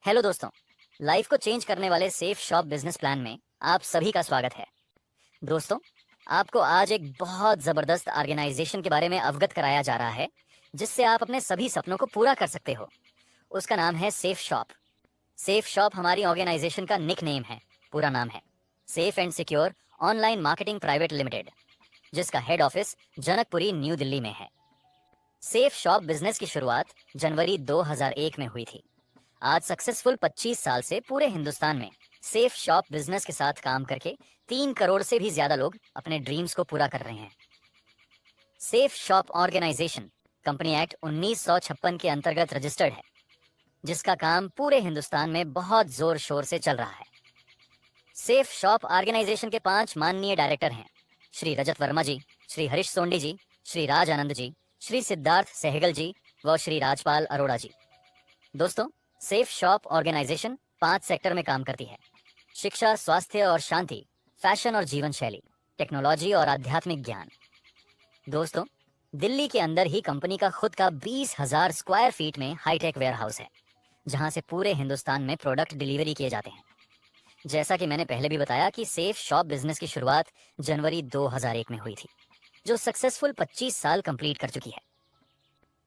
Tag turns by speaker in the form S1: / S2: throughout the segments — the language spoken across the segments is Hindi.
S1: हेलो दोस्तों, लाइफ को चेंज करने वाले सेफ शॉप बिजनेस प्लान में आप सभी का स्वागत है। दोस्तों, आपको आज एक बहुत जबरदस्त ऑर्गेनाइजेशन के बारे में अवगत कराया जा रहा है जिससे आप अपने सभी सपनों को पूरा कर सकते हो। उसका नाम है सेफ शॉप। सेफ शॉप हमारी ऑर्गेनाइजेशन का निक नेम है। पूरा नाम है safe and secure online marketing private limited, जिसका head office Janakpuri New Delhi में है। सेफ शॉप बिजनेस की शुरुआत जनवरी 2001 में हुई थी। आज सक्सेसफुल 25 साल से पूरे हिंदुस्तान में सेफ शॉप बिजनेस के साथ काम करके 3 करोड़ से भी ज्यादा लोग अपने ड्रीम्स को पूरा कर रहे हैं। Safe shop organisation company act 1956 के अंतर्गत रजिस्टर्ड है, जिसका काम पूरे हिंदुस्तान में बहुत जोर शोर से चल रहा है। सेफ शॉप ऑर्गेनाइजेशन के 5 माननीय डायरेक्टर हैं: श्री रजत वर्मा जी, श्री हरीश सोंडी जी, श्री राज आनंद जी, श्री सिद्धार्थ सहगल जी व श्री राजपाल अरोड़ा जी। दोस्तों, सेफ शॉप ऑर्गेनाइजेशन 5 सेक्टर में काम करती है: शिक्षा, स्वास्थ्य और शांति, फैशन और जीवन शैली, टेक्नोलॉजी और आध्यात्मिक ज्ञान। दोस्तों, दिल्ली के अंदर ही कंपनी का खुद का 20,000 स्क्वायर फीट में हाईटेक वेयरहाउस है, जहां से पूरे हिंदुस्तान में प्रोडक्ट डिलीवरी किए जाते हैं। जैसा कि मैंने पहले भी बताया कि सेफ शॉप बिजनेस की शुरुआत जनवरी 2001 में हुई थी, जो सक्सेसफुल 25 साल कंप्लीट कर चुकी है।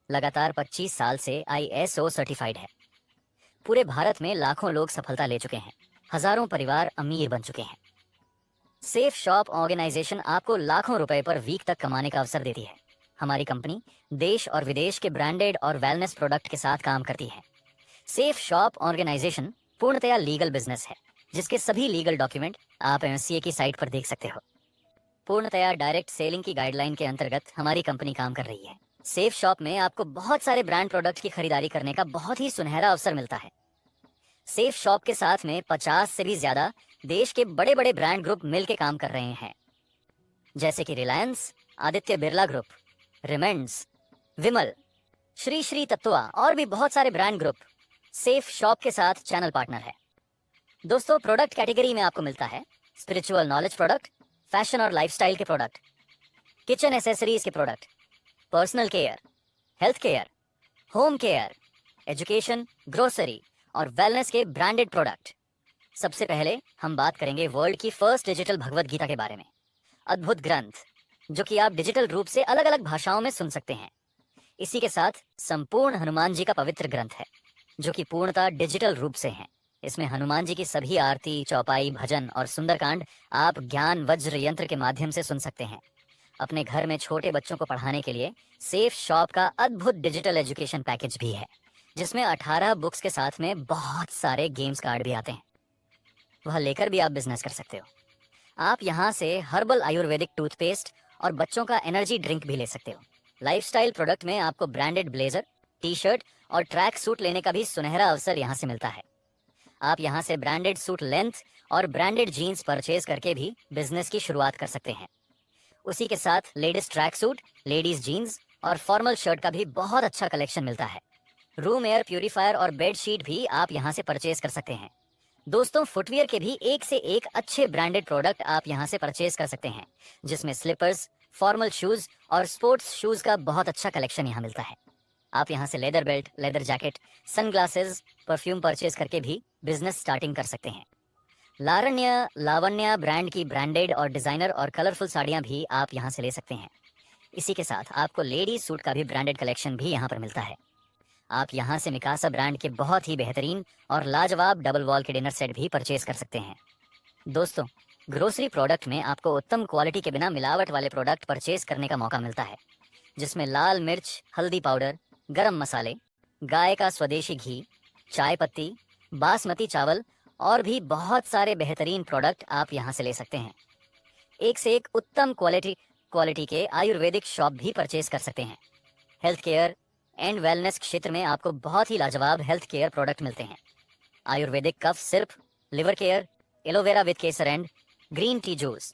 S1: लगातार 25 साल से ISO सर्टिफाइड है। पूरे भारत में लाखों लोग सफलता ले चुके हैं, हजारों परिवार अमीर बन चुके हैं। सेफ शॉप ऑर्गेनाइजेशन आपको लाखों रुपए पर वीक तक कमाने का अवसर देती है। हमारी कंपनी देश और विदेश के ब्रांडेड और वेलनेस प्रोडक्ट के साथ काम करती है। सेफ शॉप ऑर्गेनाइजेशन पूर्णतया लीगल बिजनेस है, जिसके सभी लीगल डॉक्यूमेंट आप MCA की साइट पर देख सकते हो। पूर्णतया डायरेक्ट सेलिंग की गाइडलाइन के अंतर्गत हमारी कंपनी काम कर रही है। सेफ शॉप में आपको बहुत सारे ब्रांड प्रोडक्ट की खरीदारी करने का बहुत ही सुनहरा अवसर मिलता है। सेफ शॉप के साथ में 50 से भी ज्यादा देश के बड़े बड़े ब्रांड ग्रुप मिलकर काम कर रहे हैं, जैसे कि रिलायंस, आदित्य बिरला ग्रुप, रिमेंड्स, विमल, श्री श्री तत्वा और भी बहुत सारे ब्रांड ग्रुप सेफ शॉप के साथ चैनल पार्टनर है। दोस्तों, प्रोडक्ट कैटेगरी में आपको मिलता है स्पिरिचुअल नॉलेज प्रोडक्ट, फैशन और लाइफस्टाइल के प्रोडक्ट, किचन एसेसरीज के product, personal care, health care, home care, education, grocery और वेलनेस के ब्रांडेड प्रोडक्ट। सबसे पहले हम बात करेंगे वर्ल्ड की फर्स्ट डिजिटल भगवत गीता के बारे में। अद्भुत ग्रंथ, जो कि आप डिजिटल रूप से अलग अलग भाषाओं में सुन सकते हैं। इसी के साथ संपूर्ण हनुमान जी का पवित्र ग्रंथ है, जो कि पूर्णतः डिजिटल रूप से है। इसमें हनुमान जी की सभी आरती, चौपाई, भजन और सुंदरकांड आप ज्ञान वज्र यंत्र के माध्यम से सुन सकते हैं। अपने घर में छोटे बच्चों को पढ़ाने के लिए सेफ शॉप का अद्भुत डिजिटल एजुकेशन पैकेज भी है, जिसमें 18 बुक्स के साथ में बहुत सारे गेम्स कार्ड भी आते हैं। वह लेकर भी आप बिजनेस कर सकते हो। आप यहाँ से हर्बल आयुर्वेदिक टूथपेस्ट और बच्चों का एनर्जी ड्रिंक भी ले सकते हो। लाइफस्टाइल प्रोडक्ट में आपको ब्रांडेड ब्लेजर, टी-शर्ट और ट्रैक सूट लेने का भी सुनहरा अवसर यहाँ से मिलता है। आप यहाँ से ब्रांडेड सूट लेंथ और ब्रांडेड जीन्स परचेज करके भी बिजनेस की शुरुआत कर सकते हैं। उसी के साथ ladies track suit, ladies jeans और फॉर्मल शर्ट का भी बहुत अच्छा कलेक्शन मिलता है। रूम एयर प्यूरीफायर और बेड शीट भी आप यहाँ से परचेज कर सकते हैं। दोस्तों, फुटवियर के भी एक से एक अच्छे ब्रांडेड प्रोडक्ट आप यहाँ से परचेज कर सकते हैं, जिसमें स्लीपर्स, फॉर्मल शूज और स्पोर्ट्स शूज का बहुत अच्छा कलेक्शन यहाँ मिलता है। आप यहाँ से leather belt, leather jacket, sunglasses, perfume purchase करके भी बिजनेस स्टार्टिंग कर सकते हैं। लावण्य ब्रांड की ब्रांडेड और डिजाइनर और कलरफुल साड़ियाँ भी आप यहाँ से ले सकते हैं। इसी के साथ आपको लेडीज सूट का भी ब्रांडेड कलेक्शन भी यहाँ पर मिलता है। आप यहाँ से मिकासा ब्रांड के बहुत ही बेहतरीन और लाजवाब डबल वॉल के डिनर सेट भी परचेज कर सकते हैं। दोस्तों, ग्रोसरी प्रोडक्ट में आपको उत्तम क्वालिटी के बिना मिलावट वाले प्रोडक्ट परचेज करने का मौका मिलता है, जिसमें लाल मिर्च, हल्दी पाउडर, गरम मसाले, गाय का स्वदेशी घी, चाय पत्ती, बासमती चावल और भी बहुत सारे बेहतरीन प्रोडक्ट आप यहाँ से ले सकते हैं। एक से एक उत्तम क्वालिटी के आयुर्वेदिक शॉप भी परचेज कर सकते हैं। हेल्थ केयर एंड वेलनेस क्षेत्र में आपको बहुत ही लाजवाब हेल्थ केयर प्रोडक्ट मिलते हैं। Ayurvedic cough syrup, liver care, aloe vera with केसर and green tea juice,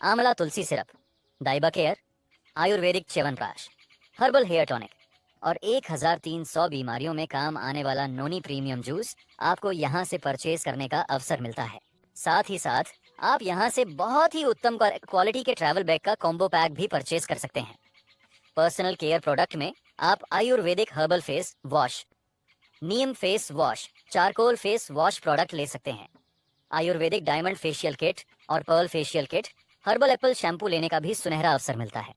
S1: amla tulsi syrup, Diaba care, ayurvedic chyawanprash, herbal hair tonic और 1300 बीमारियों में काम आने वाला नोनी प्रीमियम जूस आपको यहाँ से परचेज करने का अवसर मिलता है। साथ ही साथ आप यहाँ से बहुत ही उत्तम क्वालिटी के ट्रैवल बैग का कॉम्बो पैक भी परचेज कर सकते हैं। पर्सनल केयर प्रोडक्ट में आप ayurvedic herbal face wash, neem face wash, charcoal face wash product ले सकते हैं। आयुर्वेदिक डायमंड फेशियल किट और pearl facial kit, herbal apple shampoo लेने का भी सुनहरा अवसर मिलता है।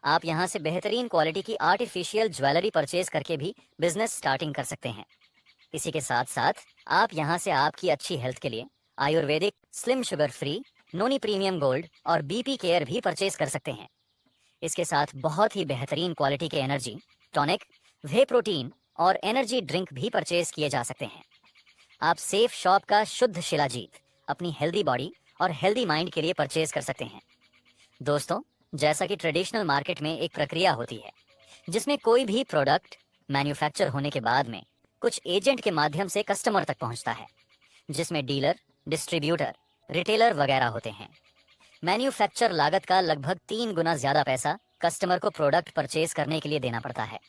S1: आप यहाँ से बेहतरीन क्वालिटी की आर्टिफिशियल ज्वेलरी परचेज करके भी बिजनेस स्टार्टिंग कर सकते हैं। इसी के साथ साथ आप यहाँ से आपकी अच्छी हेल्थ के लिए आयुर्वेदिक स्लिम शुगर फ्री नोनी प्रीमियम गोल्ड और बीपी केयर भी परचेज कर सकते हैं। इसके साथ बहुत ही बेहतरीन क्वालिटी के एनर्जी टॉनिक, वे प्रोटीन और एनर्जी ड्रिंक भी परचेज किए जा सकते हैं। आप सेफ शॉप का शुद्ध शिलाजीत अपनी हेल्दी बॉडी और हेल्दी माइंड के लिए परचेज कर सकते हैं। दोस्तों, जैसा कि ट्रेडिशनल मार्केट में एक प्रक्रिया होती है जिसमें कोई भी प्रोडक्ट मैन्युफैक्चर होने के बाद में कुछ एजेंट के माध्यम से कस्टमर तक पहुंचता है, जिसमें डीलर, डिस्ट्रीब्यूटर, रिटेलर वगैरह होते हैं। मैन्युफैक्चर लागत का लगभग 3 गुना ज्यादा पैसा कस्टमर को प्रोडक्ट परचेज करने के लिए देना पड़ता है।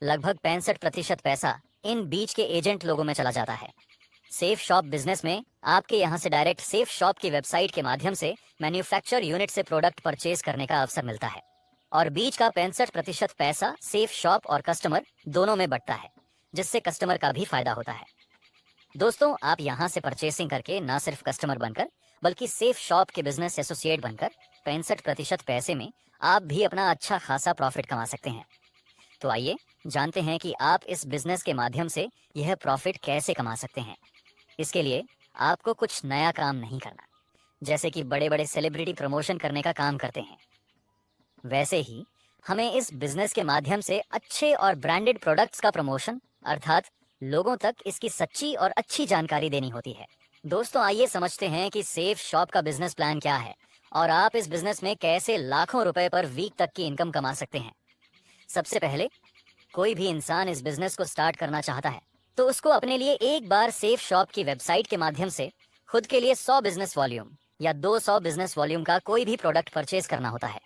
S1: लगभग 65% पैसा इन बीच के एजेंट लोगों में चला जाता है। सेफ शॉप बिजनेस में आपके यहाँ से डायरेक्ट सेफ शॉप की वेबसाइट के माध्यम से मैन्युफैक्चर यूनिट से प्रोडक्ट परचेज करने का अवसर मिलता है और बीच का 65% पैसा सेफ शॉप और कस्टमर दोनों में बंटता है, जिससे कस्टमर का भी फायदा होता है। दोस्तों, आप यहाँ से परचेसिंग करके न सिर्फ कस्टमर बनकर बल्कि सेफ शॉप के बिजनेस एसोसिएट बनकर 65% पैसे में आप भी अपना अच्छा खासा प्रॉफिट कमा सकते हैं। तो आइए जानते हैं कि आप इस बिजनेस के माध्यम से यह प्रॉफिट कैसे कमा सकते हैं। इसके लिए आपको कुछ नया काम नहीं करना, जैसे कि बड़े बड़े सेलिब्रिटी प्रमोशन करने का काम करते हैं। वैसे ही हमें इस बिजनेस के माध्यम से अच्छे और ब्रांडेड प्रोडक्ट्स का प्रमोशन अर्थात लोगों तक इसकी सच्ची और अच्छी जानकारी देनी होती है। दोस्तों, आइए समझते हैं कि सेफ शॉप का बिजनेस प्लान क्या है और आप इस बिजनेस में कैसे लाखों रुपए पर वीक तक की इनकम कमा सकते हैं। सबसे पहले, कोई भी इंसान इस बिजनेस को स्टार्ट करना चाहता है तो उसको अपने लिए एक बार सेफ शॉप की वेबसाइट के माध्यम से खुद के लिए 100 बिजनेस वॉल्यूम या 200 बिजनेस वॉल्यूम का कोई भी प्रोडक्ट परचेज करना होता है।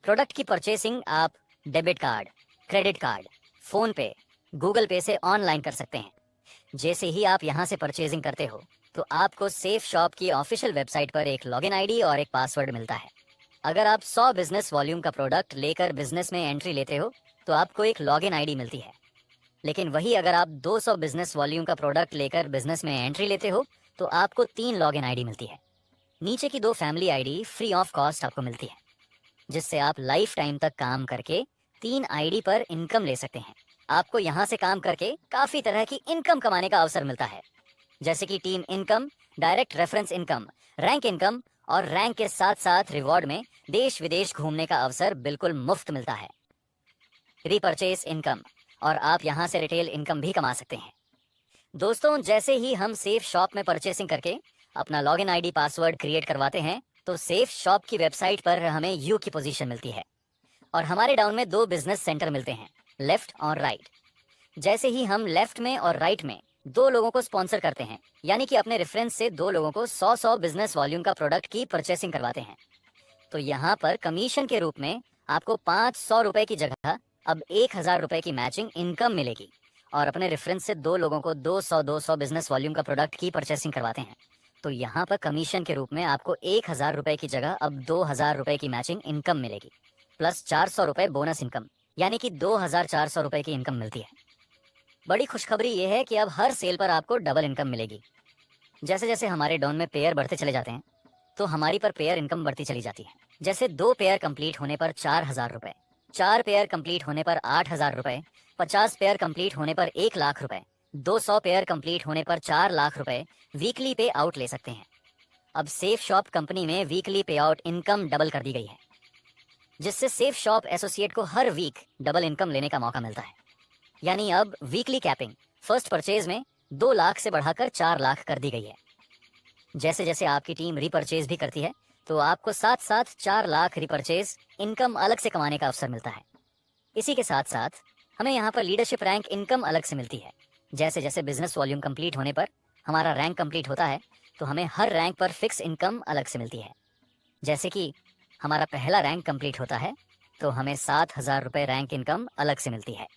S1: प्रोडक्ट की परचेसिंग आप debit card, credit card, phone पे, गूगल पे से ऑनलाइन कर सकते हैं। जैसे ही आप यहाँ से परचेजिंग करते हो तो आपको सेफ शॉप की ऑफिशियल वेबसाइट पर एक लॉगिन आईडी और एक पासवर्ड मिलता है। अगर आप 100 बिजनेस वॉल्यूम का प्रोडक्ट लेकर बिजनेस में एंट्री लेते हो तो आपको एक लॉगिन आईडी मिलती है। लेकिन वही अगर आप 200 बिजनेस वॉल्यूम का प्रोडक्ट लेकर बिजनेस में एंट्री लेते हो तो आपको 3 लॉगिन आईडी मिलती है। नीचे की 2 family ID free of cost आपको मिलती है, जिससे आप लाइफ टाइम तक काम करके 3 आईडी पर इनकम ले सकते हैं। आपको यहाँ से काम करके काफी तरह की इनकम कमाने का अवसर मिलता है, जैसे कि team income, direct reference income, rank income और रैंक के साथ साथ रिवॉर्ड में देश विदेश घूमने का अवसर बिल्कुल मुफ्त मिलता है। रीपरचेस इनकम, और आप यहाँ से रिटेल इनकम भी कमा सकते हैं। दोस्तों, जैसे ही हम सेफ शॉप में परचेसिंग करके अपना लॉगिन आईडी पासवर्ड क्रिएट करवाते हैं तो सेफ शॉप की वेबसाइट पर हमें यू की पोजीशन मिलती है और हमारे डाउन में 2 बिजनेस सेंटर मिलते हैं, लेफ्ट और राइट। जैसे ही हम लेफ्ट में और राइट में 2 लोगों को स्पॉन्सर करते हैं, यानी कि अपने रेफरेंस से 2 लोगों को 100 बिजनेस वॉल्यूम का प्रोडक्ट की परचेसिंग करवाते हैं, तो यहाँ पर कमीशन के रूप में आपको 500 रुपए की जगह अब 1000 रुपए की मैचिंग इनकम मिलेगी। और अपने रेफरेंस से 2 लोगों को 200 बिजनेस वॉल्यूम का प्रोडक्ट की परचेसिंग करवाते हैं, तो यहाँ पर कमीशन के रूप में आपको 1000 रुपए की जगह अब 2000 रुपए की मैचिंग इनकम मिलेगी, प्लस 400 रुपए बोनस इनकम, यानी कि 2400 रुपए की इनकम मिलती है। बड़ी खुशखबरी ये है कि अब हर सेल पर आपको डबल इनकम मिलेगी। जैसे जैसे हमारे डाउन में पेयर बढ़ते चले जाते हैं तो हमारी पर पेयर इनकम बढ़ती चली जाती है। जैसे 2 पेयर कंप्लीट होने पर 4000 रुपए, 4 पेयर कंप्लीट होने पर 8000 रुपए, 50 पेयर कंप्लीट होने पर 1 लाख रुपए, 200 पेयर कंप्लीट होने पर 4 लाख रुपए वीकली पे आउट ले सकते हैं। अब सेफ शॉप कंपनी में वीकली पे आउट इनकम डबल कर दी गई है, जिससे सेफ शॉप एसोसिएट को हर वीक डबल इनकम लेने का मौका मिलता है। यानी अब वीकली कैपिंग फर्स्ट परचेज में 2 लाख से बढ़ाकर 4 लाख कर दी गई है। जैसे जैसे आपकी टीम रिपरचेज भी करती है तो आपको साथ साथ 4 लाख रिपरचेज इनकम अलग से कमाने का अवसर मिलता है। इसी के साथ साथ हमें यहाँ पर लीडरशिप रैंक इनकम अलग से मिलती है। जैसे जैसे बिजनेस वॉल्यूम कंप्लीट होने पर हमारा रैंक कंप्लीट होता है तो हमें हर रैंक पर फिक्स इनकम अलग से मिलती है। जैसे कि हमारा पहला रैंक कंप्लीट होता है तो हमें 7000 रुपए रैंक इनकम अलग से मिलती है,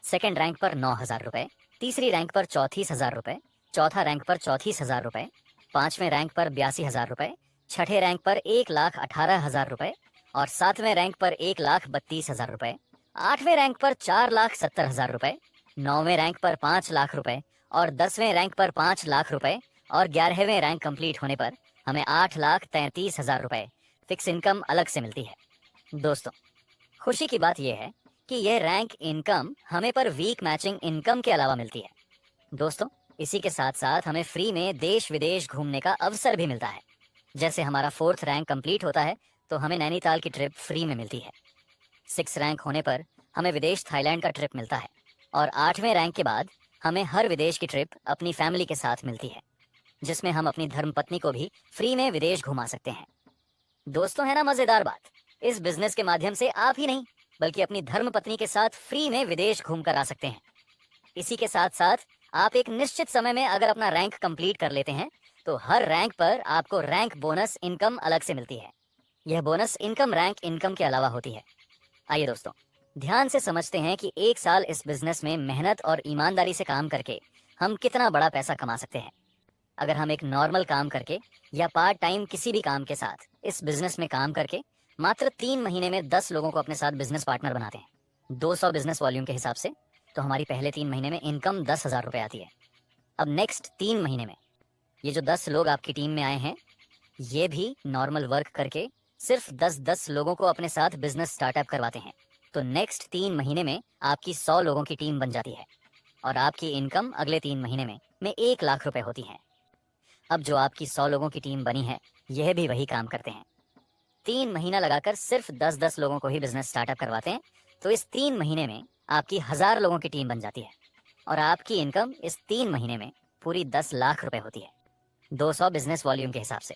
S1: सेकेंड रैंक पर 9000 रुपए, तीसरी रैंक पर 34000 रुपए, चौथा रैंक पर 34000 रुपए, 5वें रैंक पर 82,000 रुपए, 6ठे रैंक पर 1,18,000 रुपए और 7वें रैंक पर 1,32,000 रुपए, 8वें रैंक पर 4,70,000 रुपए, 9वें रैंक पर 5 लाख रुपए और 10वें रैंक पर 5 लाख रुपए और 11वें रैंक कंप्लीट होने पर हमें 8,33,000 रुपए फिक्स इनकम अलग से मिलती है। दोस्तों, खुशी की बात यह है कि यह रैंक इनकम हमें पर वीक मैचिंग इनकम के अलावा मिलती है। दोस्तों, इसी के साथ साथ हमें फ्री में देश विदेश घूमने का अवसर भी मिलता है। जैसे हमारा 4th रैंक कंप्लीट होता है तो हमें नैनीताल की ट्रिप फ्री में मिलती है। 6 रैंक होने पर हमें विदेश थाईलैंड का ट्रिप मिलता है और 8वें रैंक के बाद हमें हर विदेश की ट्रिप अपनी फैमिली के साथ मिलती है, जिसमें हम अपनी धर्मपत्नी को भी फ्री में विदेश घुमा सकते हैं। दोस्तों, है ना मजेदार बात? इस बिजनेस के माध्यम से आप ही नहीं बल्कि अपनी धर्मपत्नी के साथ फ्री में विदेश घूमकर आ सकते हैं। इसी के साथ साथ आप एक निश्चित समय में अगर अपना रैंक कंप्लीट कर लेते हैं तो हर रैंक पर आपको रैंक बोनस इनकम अलग से मिलती है। यह बोनस इनकम रैंक इनकम के अलावा होती है। आइए दोस्तों, ध्यान से समझते हैं कि 1 साल इस बिजनेस में मेहनत और ईमानदारी से काम करके हम कितना बड़ा पैसा कमा सकते हैं। अगर हम एक नॉर्मल काम करके या पार्ट टाइम किसी भी काम के साथ इस बिजनेस में काम करके मात्र 3 महीने में 10 लोगों को अपने साथ बिजनेस पार्टनर बनाते हैं 200 बिजनेस वॉल्यूम के हिसाब से, तो हमारी पहले 3 महीने में इनकम 10,000 रुपए आती है। अब नेक्स्ट 3 महीने में ये जो 10 लोग आपकी टीम में आए हैं, ये भी नॉर्मल वर्क करके सिर्फ 10-10 लोगों को अपने साथ बिजनेस स्टार्टअप करवाते हैं। तो नेक्स्ट 3 महीने में आपकी 100 लोगों की टीम बन जाती है और आपकी इनकम अगले 3 महीने में 1 लाख रुपए होती है। अब जो आपकी 100 लोगों की टीम बनी है, यह भी वही काम करते हैं। 3 महीना लगाकर सिर्फ 10-10 लोगों को ही बिजनेस स्टार्टअप करवाते हैं, तो इस 3 महीने में आपकी 1000 लोगों की टीम बन जाती है और आपकी इनकम इस 3 महीने में पूरी 10 लाख रुपए होती है 200 बिजनेस वॉल्यूम के हिसाब से।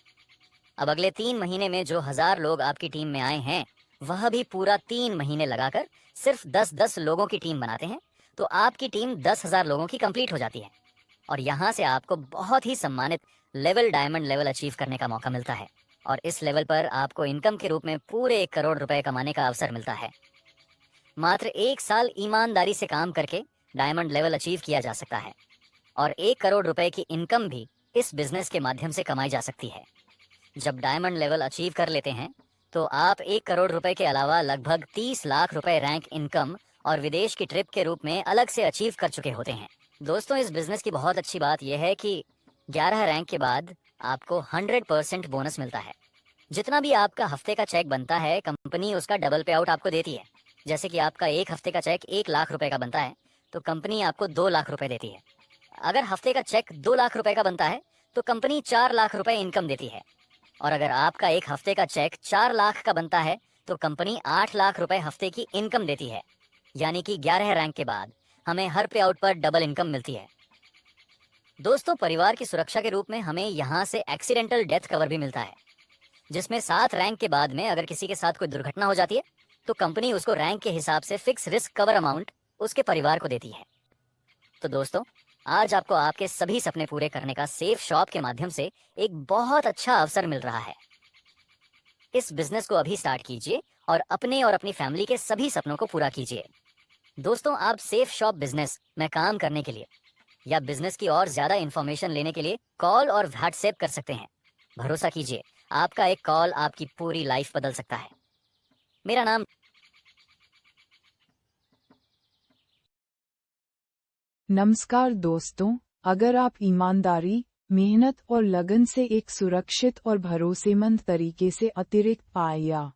S1: अब अगले 3 महीने में जो 1000 लोग आपकी टीम में आए हैं, वह भी पूरा 3 महीने लगाकर सिर्फ 10-10 लोगों की टीम बनाते हैं, तो आपकी टीम 10,000 लोगों की कंप्लीट हो जाती है और यहाँ से आपको बहुत ही सम्मानित लेवल डायमंड लेवल अचीव करने का मौका मिलता है और इस लेवल पर आपको इनकम के रूप में पूरे 1 करोड़ रुपए कमाने का अवसर मिलता है। मात्र 1 साल ईमानदारी से काम करके डायमंड लेवल अचीव किया जा सकता है और 1 करोड़ रुपए की इनकम भी इस बिजनेस के माध्यम से कमाई जा सकती है। जब डायमंड लेवल अचीव कर लेते हैं तो आप 1 करोड़ रुपए के अलावा लगभग 30 लाख रुपए रैंक इनकम और विदेश की ट्रिप के रूप में अलग से अचीव कर चुके होते हैं। दोस्तों, इस बिजनेस की बहुत अच्छी बात यह है कि 11 रैंक के बाद आपको 100% बोनस मिलता है। जितना भी आपका हफ्ते का चेक बनता है, कंपनी उसका डबल पे आउट आपको देती है। जैसे कि आपका एक हफ्ते का चेक 1 लाख रुपए का बनता है तो कंपनी आपको 2 लाख रुपए देती है। अगर हफ्ते का चेक 2 लाख रुपए का बनता है तो कंपनी 4 लाख रुपए इनकम देती है और अगर आपका एक हफ्ते का चेक 4 लाख का बनता है तो कंपनी 8 लाख रुपए हफ्ते की इनकम देती है। यानी कि 11 रैंक के बाद हमें हर पे आउट पर डबल इनकम मिलती है। दोस्तों, परिवार की सुरक्षा के रूप में हमें यहाँ से एक्सीडेंटल डेथ कवर भी मिलता है, जिसमें 7 रैंक के बाद में अगर किसी के साथ कोई दुर्घटना हो जाती है तो कंपनी उसको रैंक के हिसाब से फिक्स रिस्क कवर अमाउंट उसके परिवार को देती है। तो दोस्तों, आज आपको आपके सभी सपने पूरे करने का सेफ शॉप के माध्यम से एक बहुत अच्छा अवसर मिल रहा है। इस बिजनेस को अभी स्टार्ट कीजिए और अपने और अपनी फैमिली के सभी सपनों को पूरा कीजिए। दोस्तों, आप सेफ शॉप बिजनेस में काम करने के लिए या बिजनेस की और ज्यादा इंफॉर्मेशन लेने के लिए कॉल और व्हाट्सएप कर सकते हैं। भरोसा कीजिए, आपका एक कॉल आपकी पूरी लाइफ बदल सकता है। मेरा नाम
S2: नमस्कार दोस्तों, अगर आप ईमानदारी, मेहनत और लगन से एक सुरक्षित और भरोसेमंद तरीके से अतिरिक्त आय या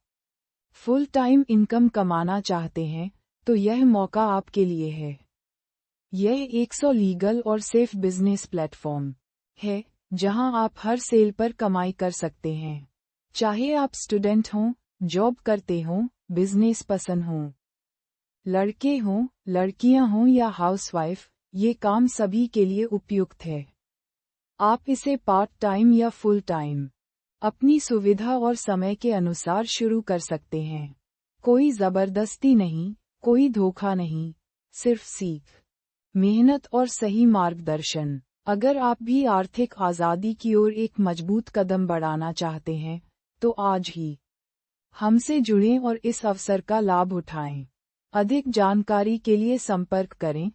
S2: फुल टाइम इनकम कमाना चाहते हैं, तो यह मौका आपके लिए है। यह 100 लीगल और सेफ बिजनेस प्लेटफॉर्म है, जहां आप हर सेल पर कमाई कर सकते हैं। चाहे आप स्टूडेंट हों, जॉब करते हों, बिजनेस पसंद हों, लड़के हों, लड़कियां हों या हाउसवाइफ, ये काम सभी के लिए उपयुक्त है। आप इसे पार्ट टाइम या फुल टाइम अपनी सुविधा और समय के अनुसार शुरू कर सकते हैं। कोई जबरदस्ती नहीं, कोई धोखा नहीं, सिर्फ सीख, मेहनत और सही मार्गदर्शन। अगर आप भी आर्थिक आज़ादी की ओर एक मजबूत कदम बढ़ाना चाहते हैं, तो आज ही हमसे जुड़ें और इस अवसर का लाभ उठाएं। अधिक जानकारी के लिए संपर्क करें